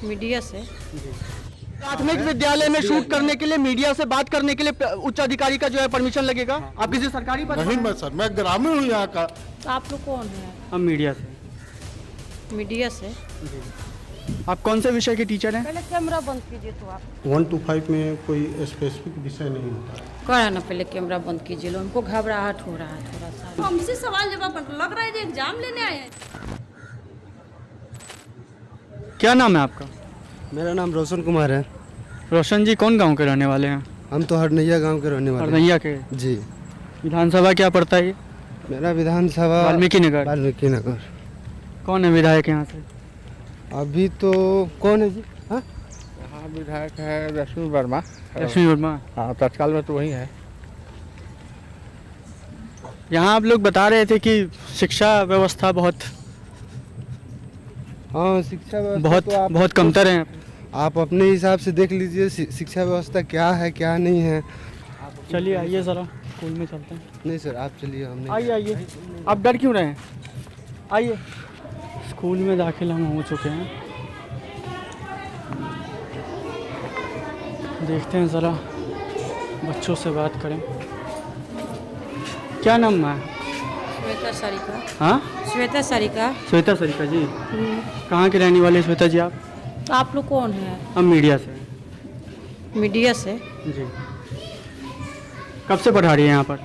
Media से। प्राथमिक विद्यालय में शूट करने के लिए, मीडिया से बात करने के लिए उच्च अधिकारी का जो है परमिशन लगेगा? आप किसी सरकारी पद नहीं मैं सर, मैं ग्रामीण हूँ यहाँ का। तो आप लोग कौन है? हम मीडिया से। मीडिया से। आप कौन से विषय के टीचर हैं? पहले कैमरा बंद कीजिए। तो आप 1 to 5 में कोई स्पेसिफिक विषय नहीं होता। कह ना, पहले कैमरा बंद कीजिए। उनको घबराहट हो रहा है थोड़ा सा। हमसे सवाल जवाब लग रहा है जो एग्जाम लेने आए हैं। क्या नाम है आपका? मेरा नाम रोशन कुमार है। रोशन जी, कौन गांव के रहने वाले हैं? हम तो हरनैया गांव के रहने वाले हैं। हरनैया के। जी। विधानसभा क्या पड़ता है ये? मेरा विधानसभा वाल्मीकि नगर। वाल्मीकि नगर। कौन है विधायक यहाँ से? अभी तो कौन है जी? हाँ, यहाँ विधायक है रश्मि वर्मा। रश्मि वर्मा। हाँ, तत्काल में तो वही है। यहाँ आप लोग बता रहे थे कि शिक्षा व्यवस्था बहुत हाँ, शिक्षा व्यवस्था बहुत तो आप बहुत कमतर है। आप अपने हिसाब से देख लीजिए शिक्षा व्यवस्था क्या है क्या नहीं है। चलिए आइए ज़रा स्कूल में चलते हैं। नहीं सर, आप चलिए। हम नहीं। आइए आइए, आप डर क्यों रहे हैं? आइए। स्कूल में दाखिल हम हो चुके हैं। देखते हैं ज़रा, बच्चों से बात करें। क्या नाम है? श्वेता सारिका। हाँ, श्वेता सारिका। श्वेता सरिका जी। कहाँ के रहने वाले श्वेता जी आप? तो आप लोग कौन है? हम मीडिया से। मीडिया से। जी। कब से पढ़ा रही है यहाँ पर?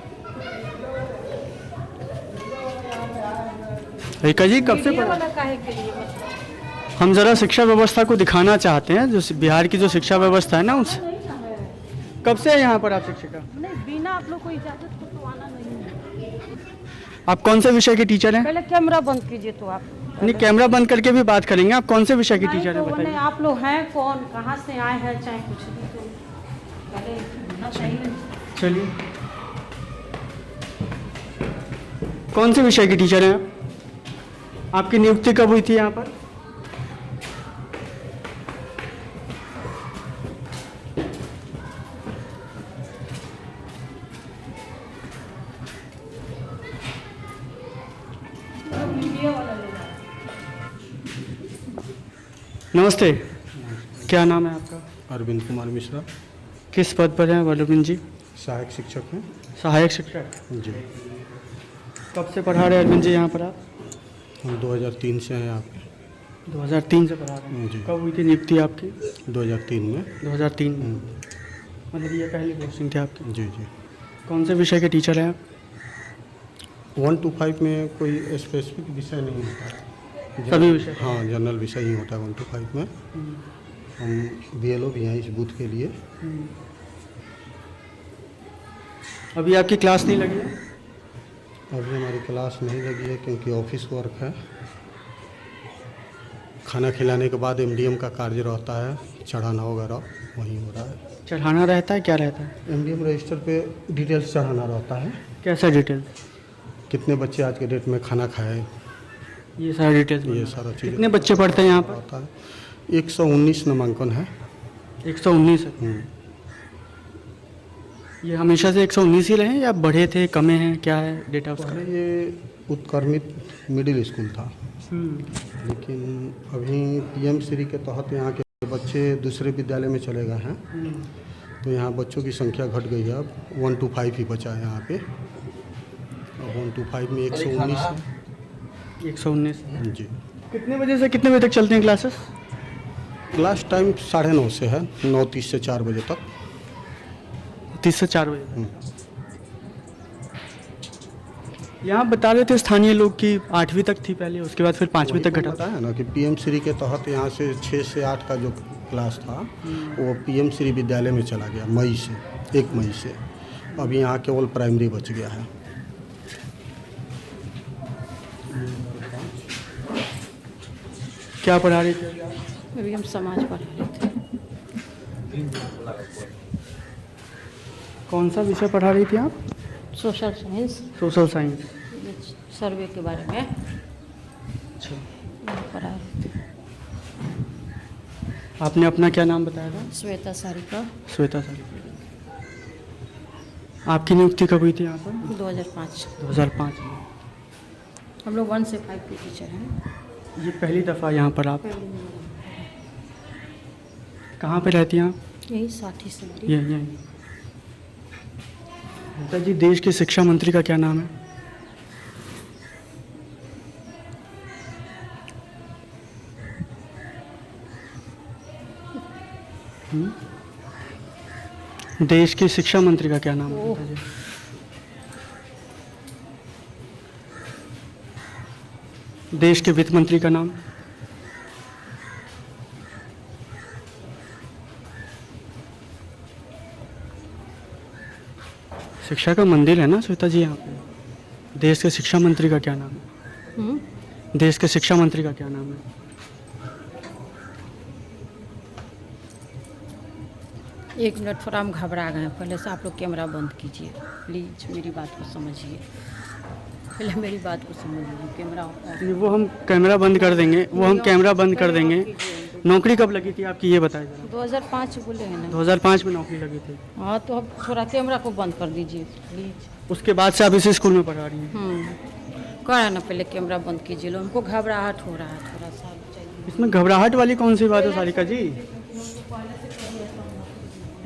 सरिका जी, कब से मीडिया पढ़ा? वाला काहे के लिए मतलब? हम ज़रा शिक्षा व्यवस्था को दिखाना चाहते हैं, जो बिहार की जो शिक्षा व्यवस्था है ना, उस कब से है यहाँ पर आप शिक्षिका? नहीं, बिना आप लोग को इजाजत को तो आना नहीं है। आप कौन से विषय के टीचर हैं? पहले कैमरा बंद कीजिए। तो आप नहीं, कैमरा बंद करके भी बात करेंगे। आप कौन से विषय के टीचर हैं नहीं, तो बताइए? आप लोग हैं कौन, कहाँ से आए हैं, चाहे कुछ भी, तो पहले होना चाहिए। चलिए, कौन से विषय के टीचर हैं आप? आपकी नियुक्ति कब हुई थी यहाँ पर? नमस्ते, क्या नाम है आपका? अरविंद कुमार मिश्रा, किस पद पर हैं वल्लभिन जी? सहायक शिक्षक हैं। सहायक शिक्षक। जी। कब से पढ़ा रहे हैं अरविंद जी यहाँ पर आप? हम 2003 से हैं यहाँ पे। 2003 से पढ़ा रहे हैं। जी। कब हुई थी नियुक्ति आपकी? 2003 में। 2003 में। मतलब ये पहली पोस्टिंग थी आपकी? जी जी। कौन से विषय के टीचर हैं आप? 1 to 5 में कोई स्पेसिफिक विषय नहीं होता। सभी विषय? हाँ, जनरल विषय ही होता है 1 to 5 में। हम BLO भी हैं इस बूथ के लिए। अभी आपकी क्लास नहीं लगी है? अभी हमारी क्लास नहीं लगी है क्योंकि ऑफिस वर्क है। खाना खिलाने के बाद MDM का कार्य रहता है, चढ़ाना वगैरह वहीं हो रहा है। चढ़ाना रहता है? क्या रहता है? MDM रजिस्टर पे डिटेल्स चढ़ाना रहता है। कैसा डिटेल? कितने बच्चे आज के डेट में खाना खाए, ये सारा डिटेल्स? ये सारा चीज़ कितने बच्चे पढ़ते हैं यहाँ पर? होता है। 119 नामांकन है। 119 है। ये हमेशा से 119 ही रहे हैं या बढ़े थे, कमे हैं, क्या है डेटा उसका? पहले ये उत्क्रमित मिडिल स्कूल था, लेकिन अभी PM श्री के तहत यहाँ के बच्चे दूसरे विद्यालय में चले गए हैं, तो यहाँ बच्चों की संख्या घट गई है। अब 1 to 5 ही बचा है यहाँ पे। अब 1 to 5 में 119 है। 119। जी। कितने बजे से कितने बजे तक चलते हैं क्लासेस? क्लास टाइम 9:30 से है, 9:30 से 4 बजे तक। 30 से 4 बजे। यहाँ बता रहे थे स्थानीय लोग कि 8वीं तक थी पहले, उसके बाद फिर 5वीं तक घटा। बताया ना कि PM श्री के तहत यहाँ से 6 से 8 का जो क्लास था वो PM श्री विद्यालय में चला गया मई से, 1 मई से। अभी यहाँ केवल प्राइमरी बच गया है। क्या पढ़ा रही थी? अभी हम समाज पढ़ा रहे थे। कौन सा विषय पढ़ा रही थी आप? Social science. Social science. Survey के बारे में अच्छा। पढ़ा रहे थे। आपने अपना क्या नाम बताया था? श्वेता सारिका। श्वेता सर। आपकी नियुक्ति कब हुई थी यहाँ पर? 2005। 2005 में। हम लोग 1 से 5 के टीचर हैं। ये पहली दफ़ा यहाँ पर आप? कहाँ पे रहती हैं आप? यही 60 से मेरी। यही। नेता जी, देश के शिक्षा मंत्री का क्या नाम है? देश के शिक्षा मंत्री का क्या नाम है नेता जी? देश के वित्त मंत्री का नाम? शिक्षा का मंदिर है ना श्वेता जी यहाँ पे। देश के शिक्षा मंत्री का क्या नाम है? देश के शिक्षा मंत्री का क्या नाम है? एक मिनट, थोड़ा हम घबरा गए हैं। पहले से आप लोग कैमरा बंद कीजिए प्लीज़, मेरी बात को समझिए। पहले मेरी बात को समझिए। Camera off. वो हम कैमरा बंद कर देंगे, वो हम कैमरा बंद कर देंगे। नौकरी कब लगी थी आपकी, ये बताइए जरा। 2005 बोले हैं ना। 2005 में नौकरी लगी थी। हाँ, तो अब थोड़ा कैमरा को बंद कर दीजिए प्लीज़। उसके बाद से आप इसी स्कूल में पढ़ा रही हैं? कहा ना, पहले कैमरा बंद कीजिए। लो, हमको घबराहट हो रहा है थोड़ा सा। इसमें घबराहट वाली कौन सी बात है सारिका जी?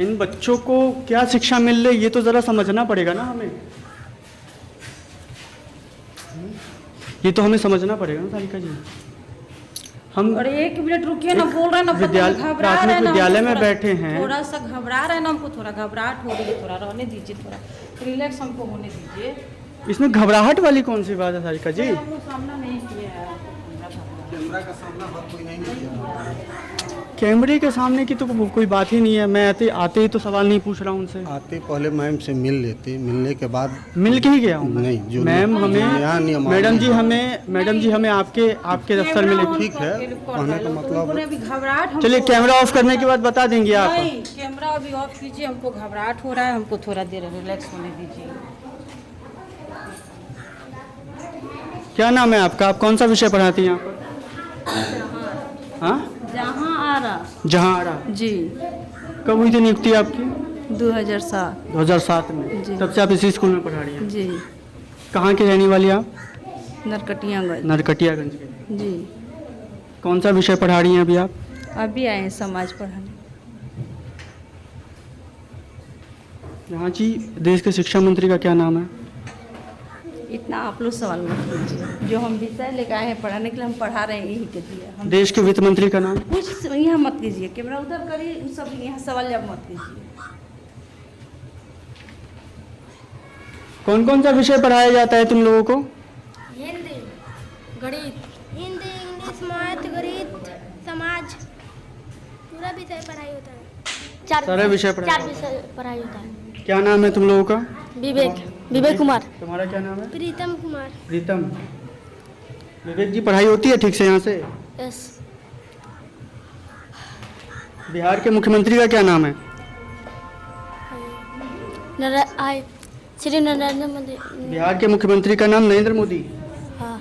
इन बच्चों को क्या शिक्षा मिल रही, ये तो जरा समझना पड़ेगा ना हमें। ये तो हमें समझना पड़ेगा ना सारिका जी। हम और एक मिनट रुकिए ना, बोल रहे हैं ना, प्राथमिक विद्यालय में बैठे हैं। थोड़ा सा घबरा रहे हैं ना, हमको थोड़ा घबराहट हो रही है। थोड़ा रहने दीजिए, थोड़ा रिलैक्स हमको होने दीजिए। इसमें घबराहट वाली कौन सी बात है सारिका जी? हमको सामना नहीं किया है। कैमरा का सामना हर कोई नहीं किया। कैमरे के सामने की तो कोई बात ही नहीं है। मैं आते ही तो सवाल नहीं पूछ रहा हूँ उनसे। आते पहले मैम से मिल लेते, मिलने के बाद मिल के ही गया हूँ। नहीं, जो मैम यहाँ हमें, नियम मैडम जी हमें आपके दफ्तर में ले। ठीक है, कहने का मतलब अभी घबराहट। चलिए, कैमरा ऑफ करने के बाद बता देंगे आप। नहीं, कैमरा अभी ऑफ कीजिए। हमको घबराहट हो रहा है, हमको थोड़ा देर रिलैक्स होने दीजिए। क्या नाम है आपका? आप कौन सा विषय पढ़ाती हैं यहाँ पर? हाँ, जहाँ आ रहा जहाँ आ रहा। जी, कब हुई थी नियुक्ति आपकी? 2007 2007 में। जी। तब से आप इसी स्कूल में पढ़ा रही हैं? जी, कहाँ की रहने वाली आप? नरकटियागंज नरकटियागंज के। जी। कौन सा विषय पढ़ा रही हैं अभी आप? अभी आए हैं समाज पढ़ाने। यहाँ जी, देश के शिक्षा मंत्री का क्या नाम है? इतना आप लोग सवाल मत कीजिए। जो हम विषय लेकर आए हैं पढ़ाने के लिए, हम पढ़ा रहे हैं, यही के लिए हम। देश के वित्त मंत्री का नाम? कुछ यहाँ मत कीजिए, कैमरा उधर करिए। उन सब यहाँ सवाल जब मत कीजिए। कौन कौन सा विषय पढ़ाया जाता है तुम लोगों को? हिंदी, गणित, हिंदी, इंग्लिश, मैथ, गणित, समाज, पूरा विषय पढ़ाई होता है। सारे विषय पढ़ाई चार विषय पढ़ाई होता है। क्या नाम है तुम लोगों का? विवेक कुमार। तुम्हारा क्या नाम है? प्रीतम कुमार। प्रीतम। विवेक जी, पढ़ाई होती है ठीक से यहाँ से? यस। बिहार के मुख्यमंत्री का क्या नाम है? श्री नरेंद्र मोदी। बिहार के मुख्यमंत्री का नाम नरेंद्र मोदी। हाँ।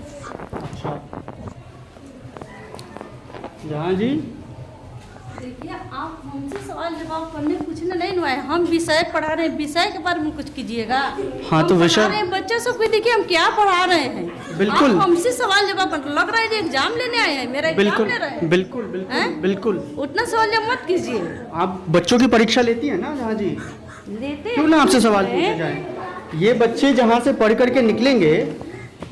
जहाँ जी, देखिए, आप हमसे सवाल जवाब करने पूछने नहीं हुआ है। हम विषय पढ़ा रहे हैं, विषय के बारे में कुछ कीजिएगा। हाँ, तो विषय बच्चे सब को देखिए हम क्या पढ़ा रहे हैं। बिल्कुल। आप हमसे सवाल जवाब लग रहा है एग्जाम लेने आए हैं। मेरा एग्जाम ले रहे हैं। बिल्कुल बिल्कुल बिल्कुल। उतना सवाल जवाब मत कीजिए। आप बच्चों की परीक्षा लेती है ना जहाँ जी? लेते क्यों ना आपसे सवाल पूछे जाए? ये बच्चे जहाँ से पढ़ करके निकलेंगे,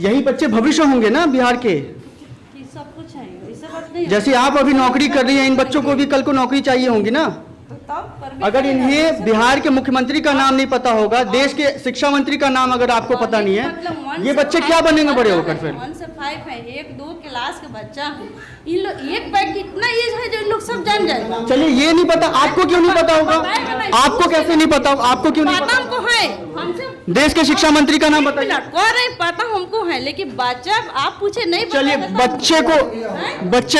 यही बच्चे भविष्य होंगे ना बिहार के। सब कुछ है, ऐसा बात नहीं है। जैसे आप अभी नौकरी कर रही हैं, इन बच्चों को भी कल को नौकरी चाहिए होंगी ना। अगर इन्हें बिहार के मुख्यमंत्री का नाम नहीं पता होगा, देश के शिक्षा मंत्री का नाम अगर आपको पता नहीं है, ये बच्चे क्या बनेंगे बड़े होकर? फिर 1 से 5 है, 1-2 क्लास के बच्चा है। इन लोग एक बैग कितना एज है जो इन लोग सब जान जाएगा। चलिए, ये नहीं पता, आपको क्यों नहीं पता होगा? आपको कैसे नहीं पता होगा? आपको क्यों नहीं पता? पता? हमको है। हमसे देश के शिक्षा मंत्री का नाम बताइए। कह रहे पता हमको है, लेकिन बच्चा आप पूछे नहीं। चलिए, बच्चे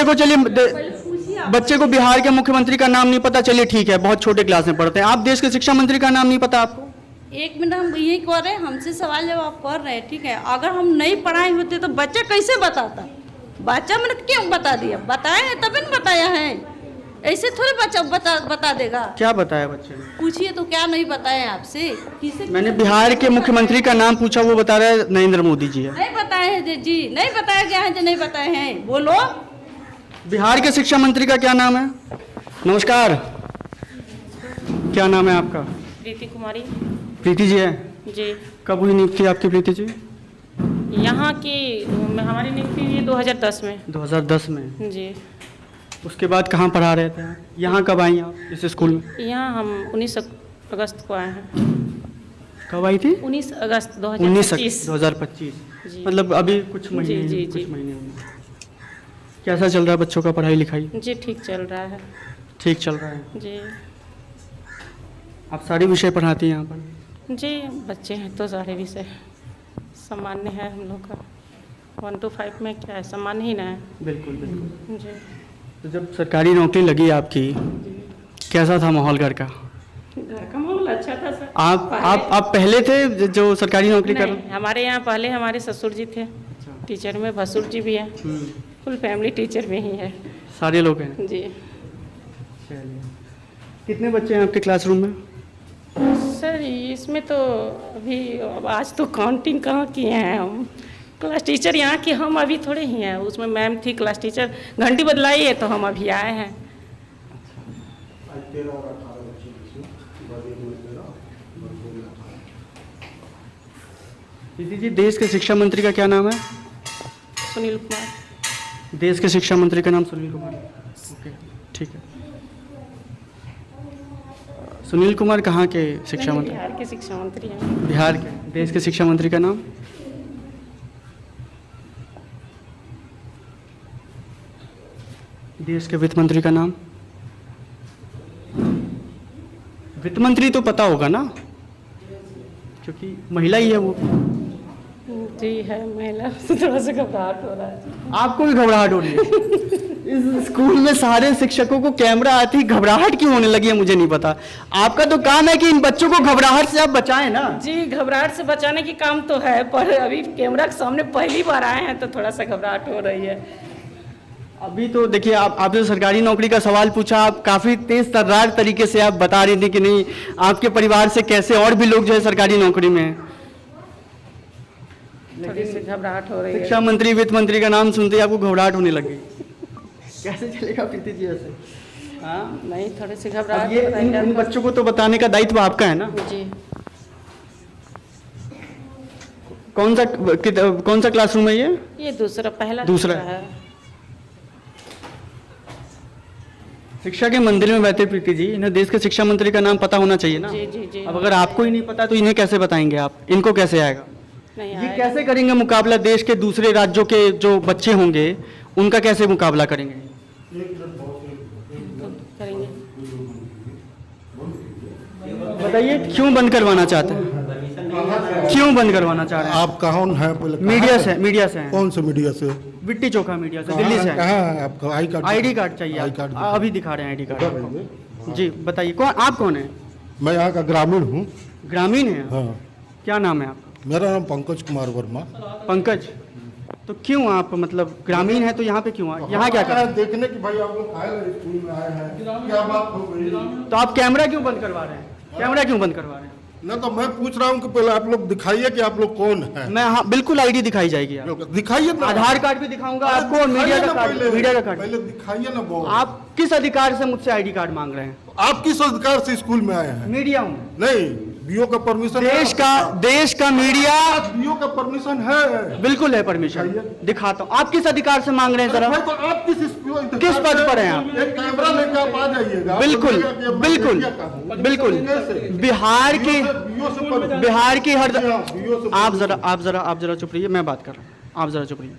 को चलिए, बच्चे को बिहार के मुख्यमंत्री का नाम नहीं पता, चलिए ठीक है, बहुत छोटे क्लास में पढ़ते हैं। आप देश के शिक्षा मंत्री का नाम नहीं पता आपको? एक मिनट, हम यही कर रहे हैं, हमसे सवाल जवाब कर रहे हैं, ठीक है। अगर हम नहीं पढ़ाए होते तो बच्चा कैसे बताता? बच्चा मैंने क्यों बता दिया? बताया है तभी न बताया है। ऐसे थोड़े बच्चा बता देगा। क्या बताया बच्चे ने? पूछिए तो क्या नहीं बताया आपसे? मैंने बिहार के मुख्यमंत्री का नाम पूछा, वो बता रहा है नरेंद्र मोदी जी है। नहीं बताए हैं जी, नहीं बताया गया है जो नहीं बताए हैं। बोलो। बिहार के शिक्षा मंत्री का क्या नाम है? नमस्कार, क्या नाम है आपका? प्रीति कुमारी प्रीति जी है। जी। कब हुई नियुक्ति आपकी प्रीति जी? यहाँ की हमारी नियुक्ति हुई 2010 में। 2010 में। जी। उसके बाद कहाँ पढ़ा रहे थे? यहाँ कब आई आप इस स्कूल में? यहाँ हम 19 अगस्त को आए हैं। कब आई थी? 19 अगस्त 2025। 2025। जी। मतलब अभी कुछ महीने जी, कुछ जी। महीने हुए। कैसा चल रहा है बच्चों का पढ़ाई लिखाई? जी ठीक चल रहा है। ठीक चल रहा है। जी। आप सारे विषय पढ़ाती हैं यहाँ पर? जी बच्चे हैं तो सारे विषय सामान्य है हम लोग का। 1 to 5 में क्या है, सामान्य ही ना है। बिल्कुल बिल्कुल। जी। तो जब सरकारी नौकरी लगी आपकी, कैसा था माहौल घर का? घर का माहौल अच्छा था सर। आप पहले थे जो सरकारी नौकरी कर नहीं, हमारे यहाँ पहले हमारे ससुर जी थे टीचर में, भसुर जी भी हैं। फुल फैमिली टीचर में ही है। सारे लोग हैं? जी। कितने बच्चे हैं आपके क्लासरूम में? सर इसमें तो अभी आज तो काउंटिंग कहाँ किए हैं हम। क्लास टीचर यहाँ की हम अभी थोड़े ही हैं, उसमें मैम थी क्लास टीचर, घंटी बदलाई है तो हम अभी आए हैं। दीदी जी, देश के शिक्षा मंत्री का क्या नाम है? सुनील कुमार। देश के शिक्षा मंत्री का नाम सुनील कुमार। ओके, ठीक है। सुनील कुमार कहाँ के शिक्षा मंत्री? बिहार के शिक्षा मंत्री हैं। बिहार के। देश के शिक्षा मंत्री का नाम? देश के वित्त मंत्री का नाम? वित्त मंत्री तो पता होगा ना, क्योंकि महिला ही है वो। जी है महिला, थोड़ा सा घबराहट हो रहा है। आपको भी घबराहट हो रही है? इस स्कूल में सारे शिक्षकों को कैमरा आती, घबराहट क्यों होने लगी है मुझे नहीं पता। आपका तो काम है कि इन बच्चों को घबराहट से आप बचाएं ना। जी घबराहट से बचाने की काम तो है, पर अभी कैमरा के सामने पहली बार आए हैं तो थोड़ा सा घबराहट हो रही है। अभी तो देखिए, आपसे सरकारी नौकरी का सवाल पूछा, आप काफ़ी तेज तर्रार तरीके से आप बता रही थी कि नहीं आपके परिवार से कैसे और भी लोग जो है सरकारी नौकरी में हैं। थोड़ी सी घबराहट हो रही है। शिक्षा मंत्री, वित्त मंत्री का नाम सुनते ही आपको घबराहट होने लग गई। कैसे चलेगा प्रीति जी ऐसे? हाँ नहीं, थोड़ी सी अब घबराहट ये हो रही है। इन बच्चों को तो बताने का दायित्व आपका है ना? जी। कौन सा क्लासरूम है ये? ये दूसरा, पहला दूसरा है। शिक्षा के मंदिर में बैठे प्रीति जी, इन्हें देश के शिक्षा मंत्री का नाम पता होना चाहिए ना? जी जी जी। अब अगर आपको ही नहीं पता तो इन्हें कैसे बताएंगे आप? इनको कैसे आएगा? नहीं ये आएगा। कैसे करेंगे मुकाबला? देश के दूसरे राज्यों के जो बच्चे होंगे उनका कैसे मुकाबला करेंगे? करेंगे। बताइए क्यों बंद करवाना चाहते हैं? क्यों बंद करवाना चाह रहे हैं? आप कौन है पहले? मीडिया से। मीडिया से हैं। कौन से मीडिया से? बिट्टी चोखा मीडिया से, दिल्ली से हैं। कहाँ है आपका आई कार्ड? आईडी कार्ड चाहिए? आई कार्ड अभी दिखा रहे हैं आईडी कार्ड। जी बताइए, कौन आप? कौन है? मैं यहाँ का ग्रामीण हूँ। ग्रामीण है? हाँ। क्या नाम है आपका? मेरा नाम पंकज कुमार वर्मा। पंकज, तो क्यों आप मतलब ग्रामीण है तो यहाँ पे क्यों आए? यहाँ क्या कर? देखने की भाई आप लोग आए हैं, स्कूल में आए हैं, क्या बात हो गई? तो आप कैमरा क्यों बंद करवा रहे हैं? कैमरा क्यों बंद करवा रहे हैं? ना तो मैं पूछ रहा हूँ कि पहले आप लोग दिखाइए कि आप लोग कौन है। मैं, हाँ बिल्कुल आईडी दिखाई जाएगी। आप दिखाइए ना। आधार कार्ड भी दिखाऊंगा आपको और मीडिया का कार्ड। मीडिया का कार्ड पहले दिखाइए ना। वो आप किस अधिकार से मुझसे आईडी कार्ड मांग रहे हैं? आप किस अधिकार से स्कूल में आए हैं? मीडिया हूँ। नहीं, बीओ का परमिशन? देश का मीडिया। बीओ का परमिशन है? बिल्कुल है परमिशन, दिखाता हूँ। आप किस अधिकार से मांग रहे हैं जरा? तो आप किस पद पर हैं आप? एक कैमरा लेकर आप आ जाइएगा। बिल्कुल बिल्कुल बिल्कुल। बिहार की हर आप जरा चुप रहिए, मैं बात कर रहा हूँ। आप जरा चुप रहिए।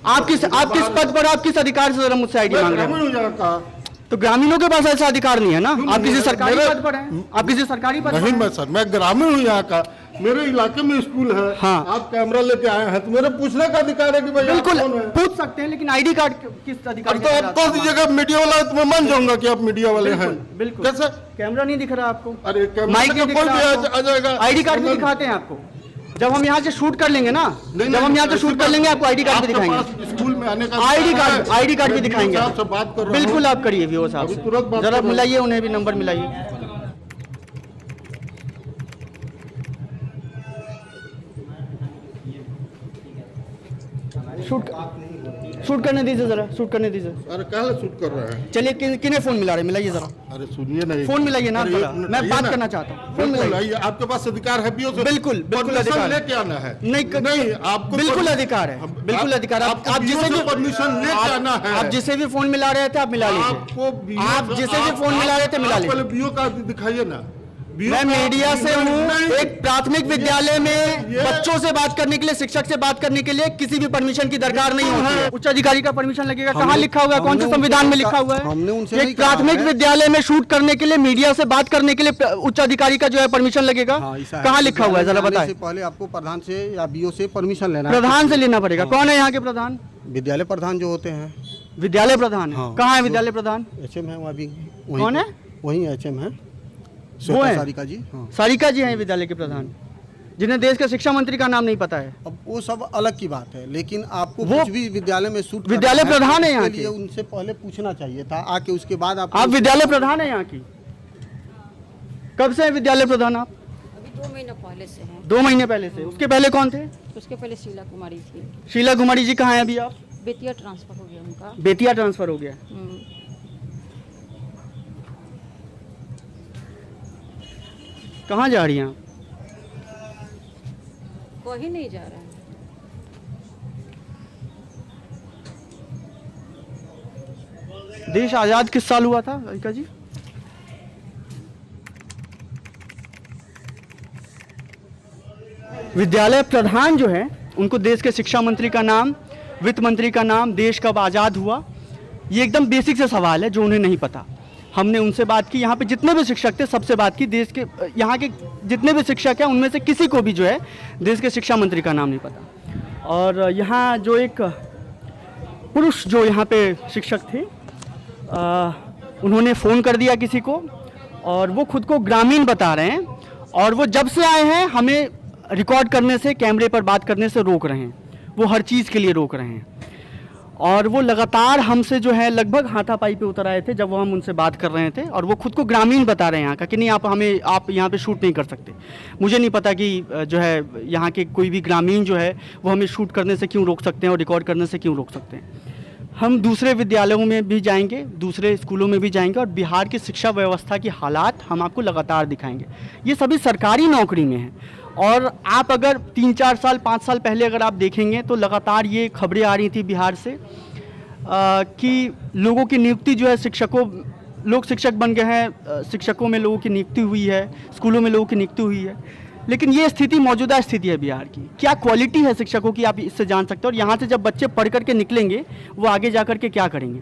आप किस पद पर, आप किस अधिकार से जरा मुझसे आईडी मांग रहे हैं? तो ग्रामीणों के पास ऐसा अधिकार नहीं है ना? आप किसी सरकारी पद पर हैं? आप किसी सरकारी पद पर नहीं, मैं सर, मैं ग्रामीण हूँ यहाँ का। मेरे इलाके में स्कूल है। हाँ। आप कैमरा लेके आए हैं तो मेरे पूछने का अधिकार है कि भाई बिल्कुल आप कौन है? पूछ सकते हैं, लेकिन आईडी कार्ड किस अधिकार? तो आप कह दीजिएगा मीडिया वाला, तो मैं मान जाऊंगा कि आप मीडिया वाले हैं। बिल्कुल। कैसे? कैमरा नहीं दिख रहा आपको? अरे कैमरा माइक से नहीं दिख कोई रहा भी आपको? आ जाएगा। आईडी कार्ड भी दिखाते हैं आपको। जब हम यहाँ से शूट कर लेंगे ना, जब हम यहाँ से शूट कर लेंगे आपको आईडी कार्ड भी दिखाएंगे। स्कूल में आने का आईडी कार्ड भी दिखाएंगे। आपसे बात कर रहा हूं। बिल्कुल आप करिए वीओ साहब से, तुरंत बात जरा कर रहा मिलाइए, उन्हें भी नंबर मिलाइए। शूट करने दीजिए जरा, शूट करने दीजिए। अरे कहाँ शूट कर रहे हैं? चलिए किन्हें फोन मिला रहे, मिलाइए जरा। अरे सुनिए ना, फोन मिलाइए ना अरे जरा, एक मिनट मैं आइए बात ना। करना चाहता हूँ। फोन बिल्कुल मिलाइए। आइए, आपके पास अधिकार है बीओ से बिल्कुल परमिशन अधिकार लेके आना है। नहीं आपको बिल्कुल अधिकार है, बिल्कुल अधिकार। आप जिसे भी परमिशन लेके आना है। आप जिसे भी फोन मिला रहे थे आप मिला लीजिए। आपको आप जिसे भी फोन मिला रहे थे मिला लीजिए। पहले बीओ का दिखाइए ना। मैं मीडिया से हूँ। एक प्राथमिक विद्यालय में बच्चों से बात करने के लिए, शिक्षक से बात करने के लिए किसी भी परमिशन की दरकार नहीं होती है। उच्च अधिकारी का परमिशन लगेगा, कहाँ लिखा हुआ है, कौन से संविधान में लिखा हुआ है? हमने उनसे नहीं एक कहा प्राथमिक है। विद्यालय में शूट करने के लिए, मीडिया से बात करने के लिए उच्च अधिकारी का जो है परमिशन लगेगा, कहाँ लिखा हुआ है जरा बताएं। पहले आपको प्रधान से या बीओ से परमिशन लेना है। प्रधान से लेना पड़ेगा। कौन है यहाँ के प्रधान? विद्यालय प्रधान जो होते हैं। विद्यालय प्रधान है। हाँ। कहाँ है विद्यालय प्रधान? एचएम है वहाँ भी। कौन है? वही एचएम है, वो है सारिका जी। हाँ। सारिका जी हैं विद्यालय के प्रधान, जिन्हें देश के शिक्षा मंत्री का नाम नहीं पता है। अब वो सब अलग की बात है, लेकिन आपको वो कुछ भी विद्यालय में शूट विद्यालय करना प्रधान है उसके यहाँ लिए के। उनसे पहले पूछना चाहिए था आके, उसके बाद आप विद्यालय प्रधान है यहाँ की? कब से है विद्यालय प्रधान आप? अभी 2 महीने पहले से हैं। 2 महीने पहले से। उसके पहले कौन थे? उसके पहले शीला कुमारी थी। शीला कुमारी जी कहाँ हैं अभी आप? बेतिया ट्रांसफर हो गया उनका। बेतिया ट्रांसफर हो गया। कहाँ जा रही हैं आप? कहीं नहीं जा रहा है। देश आजाद किस साल हुआ था सारिका जी? विद्यालय प्रधान जो है उनको देश के शिक्षा मंत्री का नाम, वित्त मंत्री का नाम, देश कब आज़ाद हुआ, ये एकदम बेसिक से सवाल है जो उन्हें नहीं पता। हमने उनसे बात की, यहाँ पे जितने भी शिक्षक थे सबसे बात की। देश के यहाँ के जितने भी शिक्षक हैं उनमें से किसी को भी जो है देश के शिक्षा मंत्री का नाम नहीं पता। और यहाँ जो एक पुरुष जो यहाँ पे शिक्षक थे, उन्होंने फ़ोन कर दिया किसी को और वो खुद को ग्रामीण बता रहे हैं, और वो जब से आए हैं हमें रिकॉर्ड करने से, कैमरे पर बात करने से रोक रहे हैं। वो हर चीज़ के लिए रोक रहे हैं और वो लगातार हमसे जो है लगभग हाथापाई पे उतर आए थे जब वो हम उनसे बात कर रहे थे। और वो खुद को ग्रामीण बता रहे हैं यहाँ का कि नहीं आप यहाँ पे शूट नहीं कर सकते। मुझे नहीं पता कि जो है यहाँ के कोई भी ग्रामीण जो है वो हमें शूट करने से क्यों रोक सकते हैं और रिकॉर्ड करने से क्यों रोक सकते हैं। हम दूसरे विद्यालयों में भी जाएंगे, दूसरे स्कूलों में भी जाएंगे और बिहार की शिक्षा व्यवस्था की हालात हम आपको लगातार दिखाएंगे। ये सभी सरकारी नौकरी में हैं और आप अगर 3-4 साल 5 साल पहले अगर आप देखेंगे तो लगातार ये खबरें आ रही थी बिहार से कि लोगों की नियुक्ति जो है लोग शिक्षक बन गए हैं, शिक्षकों में लोगों की नियुक्ति हुई है, स्कूलों में लोगों की नियुक्ति हुई है। लेकिन ये स्थिति मौजूदा स्थिति है बिहार की। क्या क्वालिटी है शिक्षकों की आप इससे जान सकते हो। और यहाँ से जब बच्चे पढ़ करके निकलेंगे वो आगे जा कर के क्या करेंगे,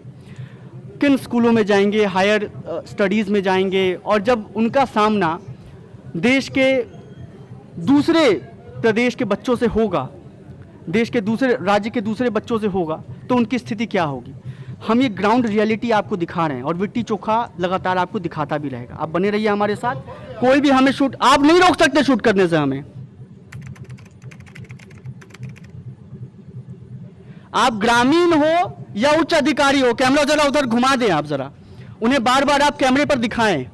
किन स्कूलों में जाएंगे, हायर स्टडीज़ में जाएंगे। और जब उनका सामना देश के दूसरे प्रदेश के बच्चों से होगा, देश के दूसरे राज्य के दूसरे बच्चों से होगा, तो उनकी स्थिति क्या होगी। हम ये ग्राउंड रियलिटी आपको दिखा रहे हैं और विट्टी चोखा लगातार आपको दिखाता भी रहेगा। आप बने रहिए हमारे साथ। कोई भी हमें शूट, आप नहीं रोक सकते शूट करने से हमें। आप ग्रामीण हो या उच्च अधिकारी हो, कैमरा जरा उधर घुमा दें आप जरा, उन्हें बार बार आप कैमरे पर दिखाएं।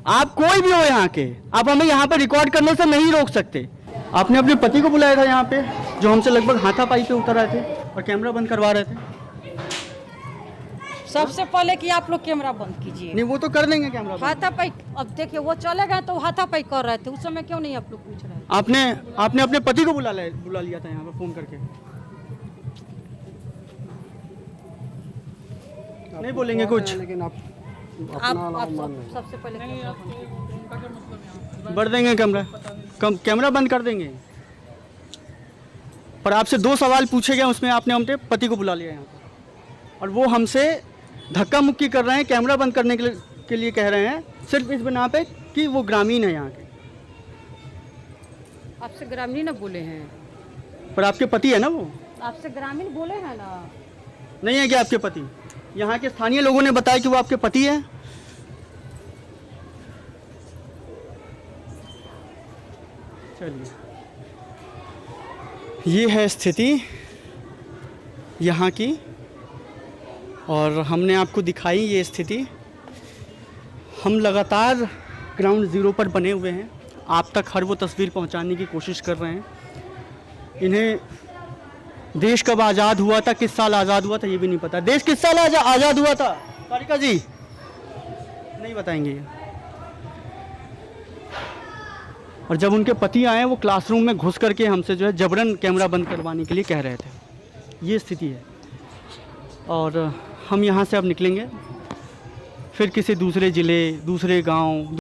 आप कोई भी हो यहाँ के, आप हमें यहाँ पे रिकॉर्ड करने से नहीं रोक सकते। आपने अपने पति को बुलाया था यहाँ पे जो हमसे लगभग हाथापाई पे उतर आए थे और कैमरा बंद करवा रहे थे। सबसे पहले कि आप लोग कैमरा बंद कीजिए। नहीं वो तो कर देंगे कैमरा बंद। हाथापाई, अब देखिए वो चले गए तो हाथापाई कर रहे थे, उस समय क्यों नहीं आप लोग पूछ रहे हैं। आपने अपने पति को बुला लिया था यहाँ पे फ़ोन करके। नहीं बोलेंगे कुछ, लेकिन आप सबसे पहले कैमरा बंद बढ़ देंगे कैमरा बंद कर देंगे। पर आपसे 2 सवाल पूछे गए, उसमें आपने अपने पति को बुला लिया यहाँ पर और वो हमसे धक्का मुक्की कर रहे हैं, कैमरा बंद करने के लिए कह रहे हैं, सिर्फ इस बिना पे कि वो ग्रामीण है यहाँ के। आपसे ग्रामीण न बोले हैं, पर आपके पति है ना, वो आपसे ग्रामीण बोले हैं ना। नहीं है क्या आपके पति? यहाँ के स्थानीय लोगों ने बताया कि वो आपके पति है। चलिए, ये है स्थिति यहाँ की और हमने आपको दिखाई ये स्थिति। हम लगातार ग्राउंड ज़ीरो पर बने हुए हैं, आप तक हर वो तस्वीर पहुँचाने की कोशिश कर रहे हैं। इन्हें देश कब आज़ाद हुआ था, किस साल आज़ाद हुआ था, ये भी नहीं पता। देश किस साल आज़ाद हुआ था तारिका जी, नहीं बताएंगे ये। और जब उनके पति आए वो क्लासरूम में घुस करके हमसे जो है जबरन कैमरा बंद करवाने के लिए कह रहे थे। ये स्थिति है। और हम यहाँ से अब निकलेंगे, फिर किसी दूसरे ज़िले, दूसरे गांव